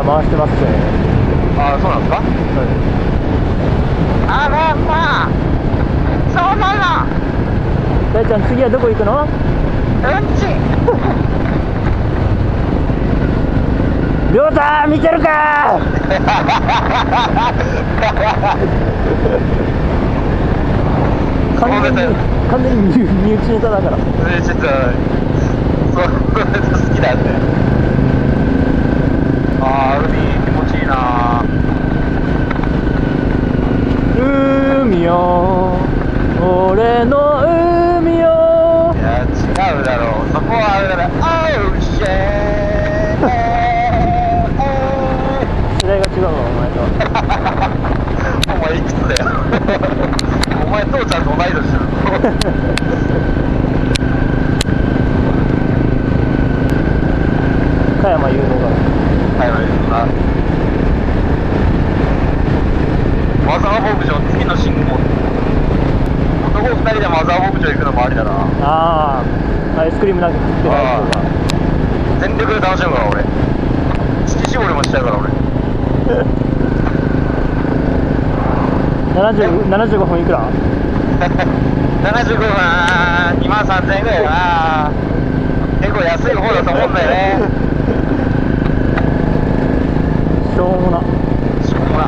回してますね。ああ、そうなんですか。あらまあ、そうなの。大ちゃん、次はどこ行くの？うんち。りょうた見てるか完全に身内ネタだから。ちょっとそう好きだね。ああ、海気持ちいいな。海よ俺の海よ。いや違うだろう、そこはあれだね。オーシャン。世代が違うわお前と。お前いくつだよ。お前父ちゃんと同い年だろ。加山雄三が。はいはいな。マザー牧場次の信号。男2人でマザー牧場行くのもありだな。ああ、アイスクリームなんか食ってない人が。全力で楽しむから俺。乳搾りもしちゃうから俺。75分いくら75分23000円ぐらいかな。結構安い方だと思うんだよね。しょうもな。しょうもな。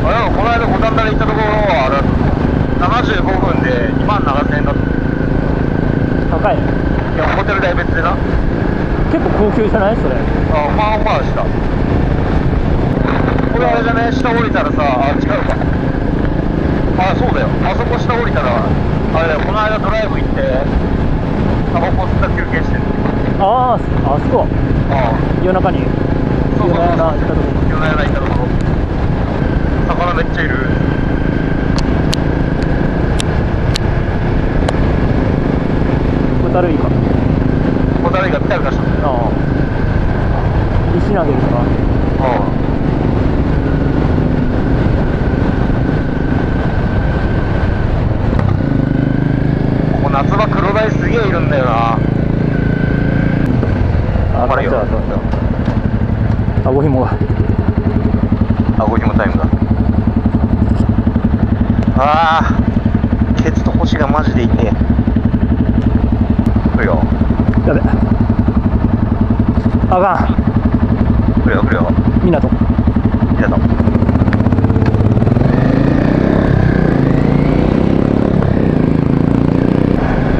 あれこの間五反田で行ったところはあれ75分で27000円だった。高い。いやホテル代別でな。結構高級じゃないそれ。あまあまあした。これあれじゃね、下降りたらさ、あ違うか。あそうだよ、あそこ下降りたらあれだよ、この間ドライブ行ってタバコ吸った休憩してる。ああ、あそこ。ああ夜中に。そうそうそう、夜な行ったとこ。夜な夜な行ったところ。魚めっちゃいる。ホタルイカ。ホタルイカピタピタした。ああ。石投げるとか。ああここ夏場黒鯛すげえいるんだよな。あ、あれよ。あごひもが。あごひもタイムだ。ああケツと腰がマジで痛え。来るよ。やべ。あかん。来るよ来るよ。港。港。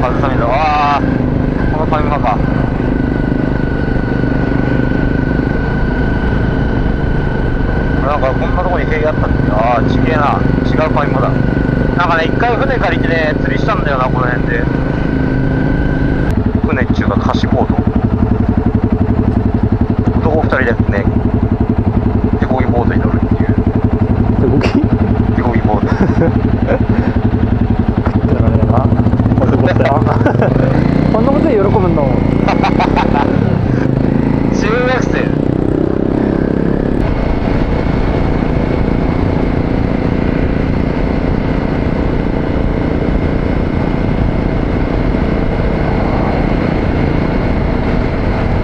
風雨だ。ああこのファミマか。なんかこんなとこに塀あったっけ。ああちげえな、違うファミマだ。なんかね一回船借りてね釣りしたんだよなこの辺で。船っちゅうか貸しボート。男2人でね手漕ぎボートに乗るっていう。手こぎ。手漕ぎボート。食ってられねえな。男ってな。こんなことで喜ぶんだもん。中学生。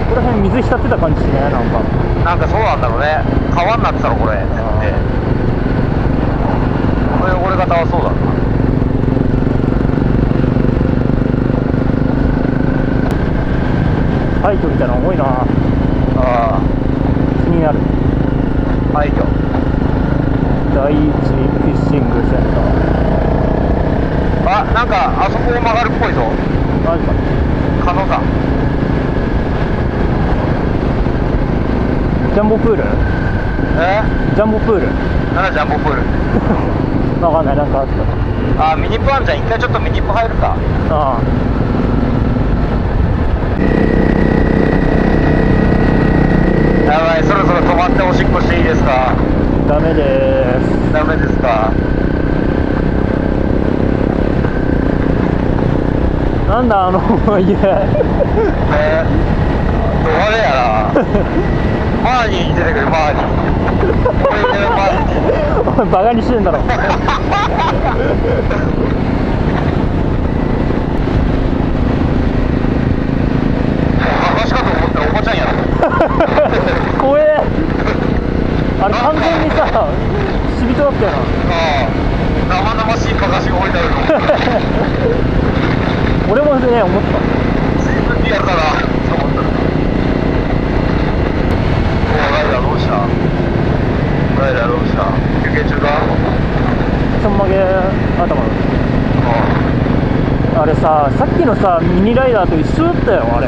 ここら辺水浸ってた感じしね。なんかそうなんだろうね。川になってたのこれって。これ汚れ方はそうだな。廃墟みたいなの多いな。あ気になる。あ廃墟。第一フィッシングセンター。あなんかあそこを曲がるっぽいぞ。マジか。鹿野山。ジャンボプール。ジャンボプール。なんだジャンボプール。わかんない、なんかあった。あミニップあんじゃん。一回ちょっとミニップ入るか。ああ。やばい、そろそろ止まっておしっこしていいですか。ダメでーす。ダメですか。なんだ家。どれやな。マーニーに出てくるマーニー。これねマーニー。おいバカにしてんだろ。話かと思ったらあれさ、さっきのさミニライダーと一緒だったよあれ。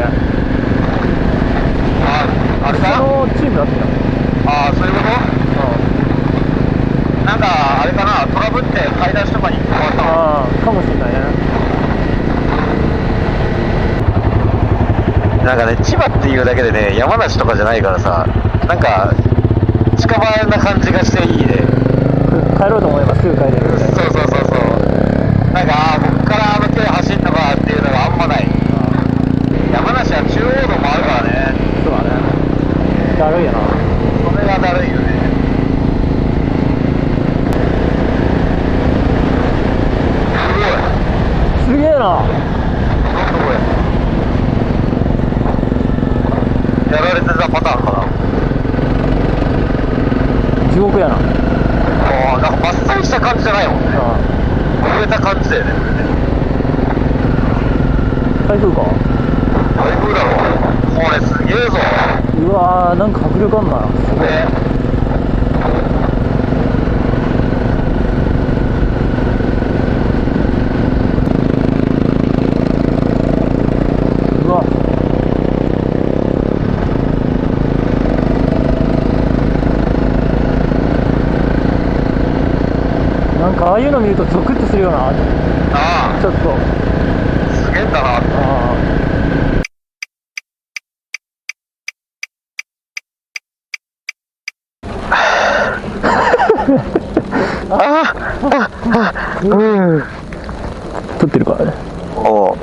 あれか。そのチームだったよ。ああ、そういうこと。なんかあれかな、トラブって買い出しとかに変わったの。ああ、かもしれないね。なんかね、千葉っていうだけでね、山梨とかじゃないからさ、なんか近場な感じがしていいね。帰ろうと思えばすぐ帰れるみたいな。そうそうそうそう。なんかここから距離走んのかっていうのがあんまない。山梨は中央道もあるからね。そうだね。だるいよな。それがだるいよね。すごい。すげえな。なんだこれ。やられてたパターンかな。地獄やな。ああ、なんか伐採した感じじゃないもんね。あ震えた感じだよね、これね。台風か。台風だろ。これすげえぞ。うわー、なんか迫力あんな。すごい。ね。うわ。なんかああいうの見るとゾクッとするよな。ああ、ちょっと。すげえんだな。あ撮ってるからね。おう。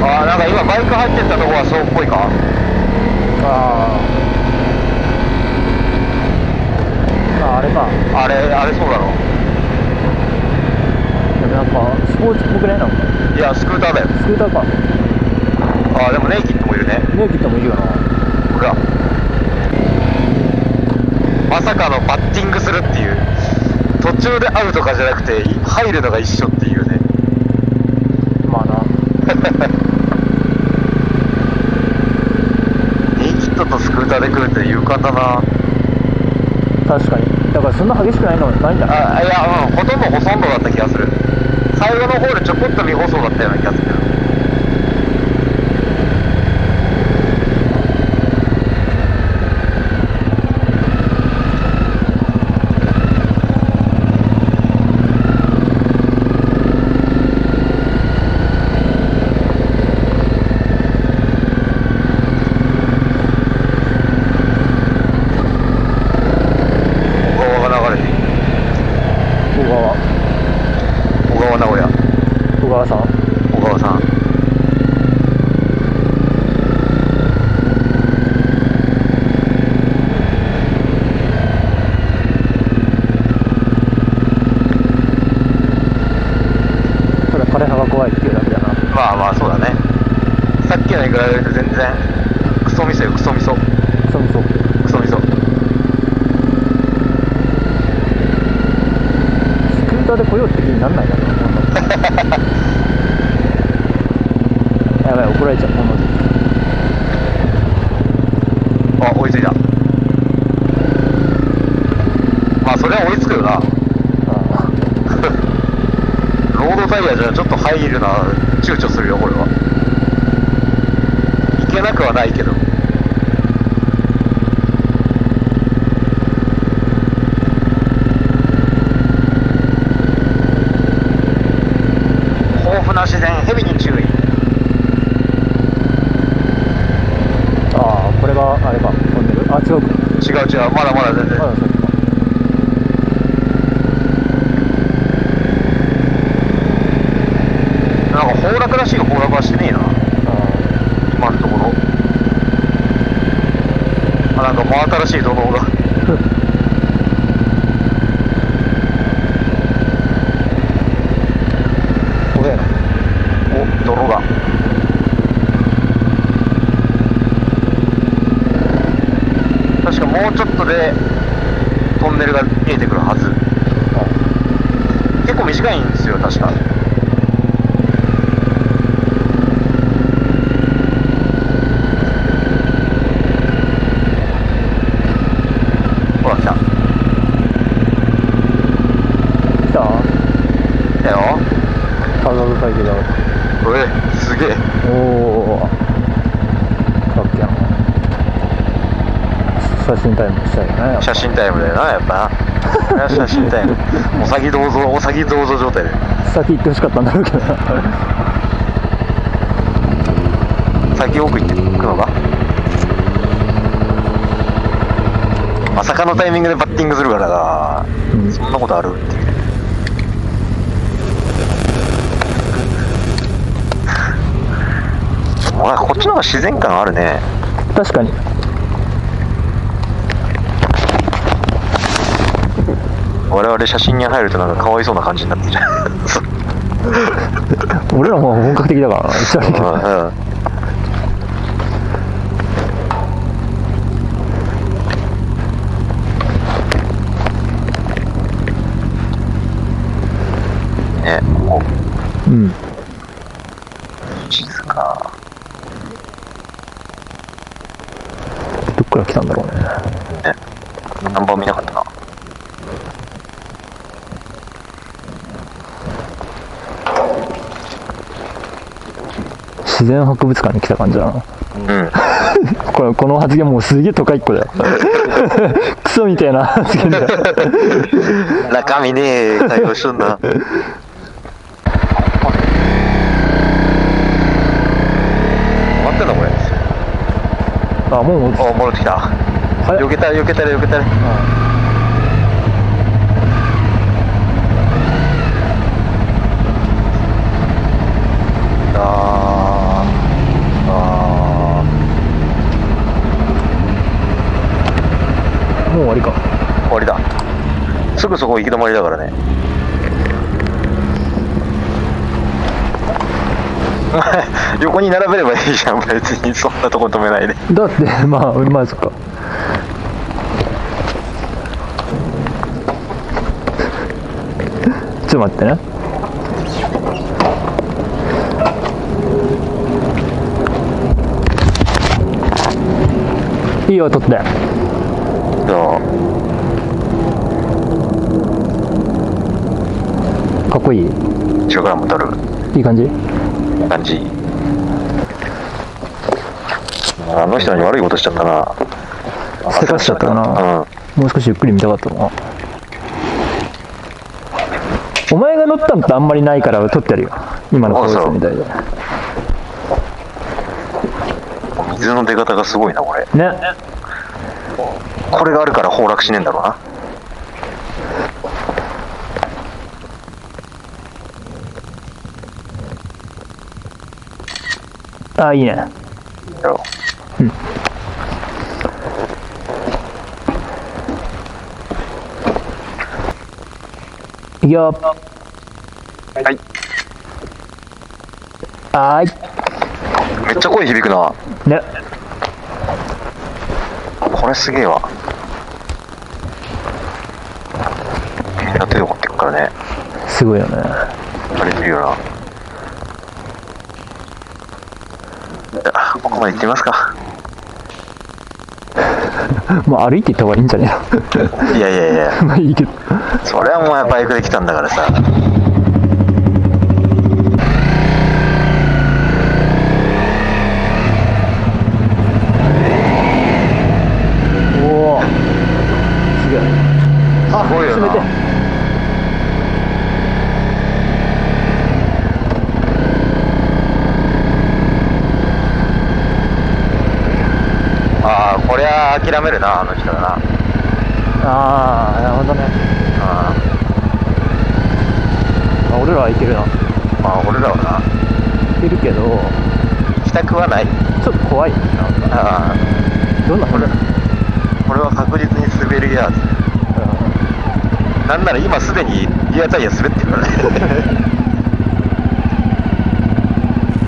ああ、なんか今バイク入ってったとこはそうっぽいか。あれか。あれそうだろ。でもなんかスポーツっぽくないなんか。いや、スクーターだよ。スクーターか。ああ、でもネイキッドもいるね。ネイキッドもいるよな。ほら。まさかのバッティングするっていう。途中で会うとかじゃなくて、入るのが一緒っていうね。まあな。ネイキッドとスクーターで来るって勇敢だな。確かに。だからそんな激しくないのないんだ。あ、いや、ほとんどほとんどだった気がする。最後の方でちょこっと未舗装だったような気がするけど。小川が流れている。小川。小川名古屋。小川さん。小川さん。ただ枯葉が怖いっていうだけだな。まあまあそうだね。さっきのに比べると全然クソ味噌よ、クソ味噌。クソみそ。クソ味噌。スクーターで来ようって気になんないだろうな。やばい、怒られちゃう。ほんまに。あ、追いついた。まあそれは追いつくよな。あロードタイヤじゃちょっと入るな、躊躇するよこれは。いけなくはないけど。豊富な自然、蛇に注意。あ、これがあれか、トンネル。あ、違うか。違う違う、まだまだ全然。まだ先か。なんか崩落らしい崩落はしてねえな、今のところ。あ、なんか真新しい土のうが。怖えな。お、泥が。でトンネルが見えてくるはず。結構短いんですよ確か。ほら来た。来た？来たよ。ハザード焚いてた。おいすげえ。おお。かっけやん。写真タイムしたいよね。写真タイムだよなやっぱな。写真タイム。お先どうぞお先どうぞ状態で。先行ってほしかったんだろうけどな。先奥行ってくのか。まさかのタイミングでバッティングするからな、うん、そんなことあるっていう。なんかこっちの方が自然感あるね。確かに。我々写真に入るとなんかかわいそうな感じになってるじゃん。俺らも本格的だからな。一緒に。ね、こうん。静か。どっから来たんだろうね。ね、ナンバー見なかったな。自然博物館に来た感じだな。うん。この発言もうすげえ都会っ子だよ。クソみたいな発言だよ。中身ねえ対応しとんな。終わってんだこれ。あ、もう戻ってきた。戻ってきた。避けたれ避けたれ避けたれ。もう終わりか。終わりだ。すぐそこ行き止まりだからね。横に並べればいいじゃん別に。そんなとこ止めないで。だってまあそっか。ちょっと待ってね。いいよ、撮って。じゃあかっこいい。後ろからも撮るいい感じ。あの人に悪いことしちゃったな。せかしちゃったな。もう少しゆっくり見たかったな。お前が乗ったのってあんまりないから撮ってやるよ。今の顔みたいで。水の出方がすごいなこれね。これがあるから崩落しねえんだろうな。あ、いいね。やろう。うん。いくよ。はい。はーい。めっちゃ声響くな。ね。これすげえわ。みんな手で掘ってくからね。すごいよね。枯れてるよな。ここまで行ってみますか。もう歩いて行った方がいいんじゃねいやいやいや。まあいいけど。それはもうバイクで来たんだからさ。おお。すげえ。すごいよな。ああ、こりゃ諦めるな、あの人だな。ああ、なるほどね。あ俺らはいけるな。まあ、俺らはな。いけるけど、行きたくはない。ちょっと怖い。ああ、どんなこれ。これは確実に滑るやつ。なんなら今すでにリアタイヤ滑ってるからね。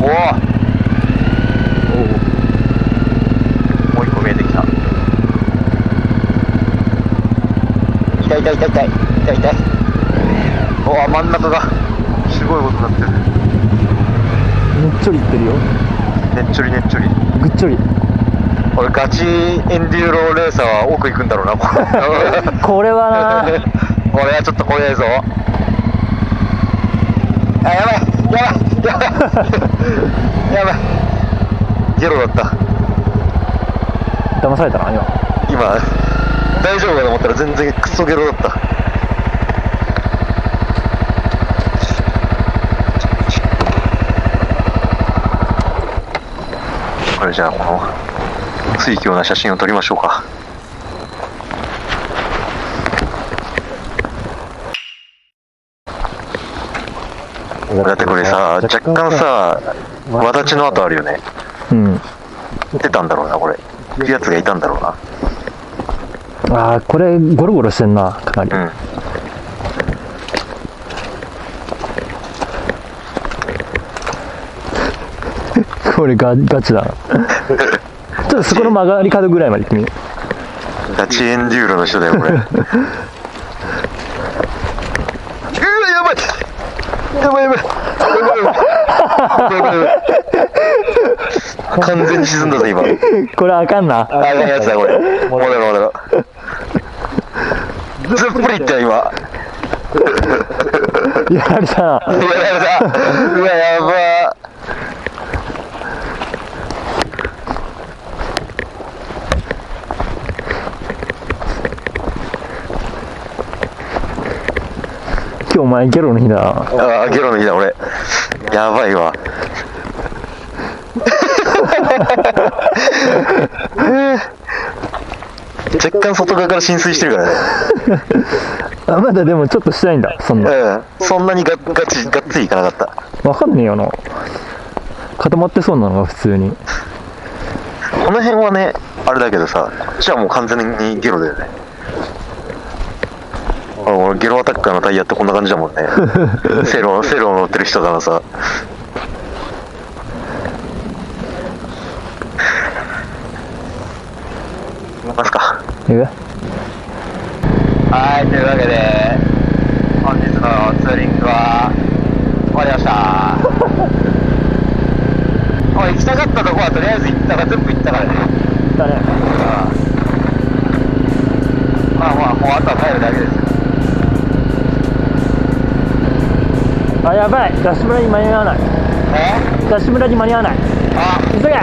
おお。もう一個見えてきた。痛い痛い痛い痛い痛い痛い。うわ真ん中がすごいことになってる。めっちょりいってるよ。ねっちょりねっちょり。ぐっちょり。俺ガチエンデューロレーサーは奥行くんだろうな。これはなこれはちょっと怖いぞ。あ、やばいやばいやばいやばい。ゲロだった。騙されたな今大丈夫かと思ったら全然クソゲロだった。これじゃあこの水強な写真を撮りましょうか。だってこれさ、若干さ、わだちの跡あるよね。うん。出たんだろうな、これ。行くやつがいたんだろうな。ああ、これゴロゴロしてんな、かなり。うん。これガチだな。ちょっとそこの曲がり角ぐらいまで行ってみる。ガチエンデューロの人だよ、これ。うわ、やばいやばいやばいやばいやばいやばいやばい。完全に沈んだぜ、今。これあかんな。あかんやつだ、これ。戻ろ戻ろ。ずっぷりいったよ、今。やられたな。うわ、やばうわ、やば。今日お前ゲロの日だな。ああ、ゲロの日だ、俺。やばいわ。若干外側から浸水してるからね。あ、まだでもちょっとしたいんだ、そんな。うん、そんなにがっつりいかなかった。わかんねえよな。固まってそうなのが普通に。この辺はね、あれだけどさ、こっちはもう完全にゲロだよね。俺ゲロアタッカーのタイヤってこんな感じだもんね。セロを乗ってる人だからさ。行きますか。はい、というわけで本日のツーリングは終わりました。行きたかったとこはとりあえず行ったから全部行ったからね。だね。まあもうあとは帰るだけですよ。あ、やばい、ダッシュ村に間に合わない。ダッシュ村に間に合わない。あ、急げ。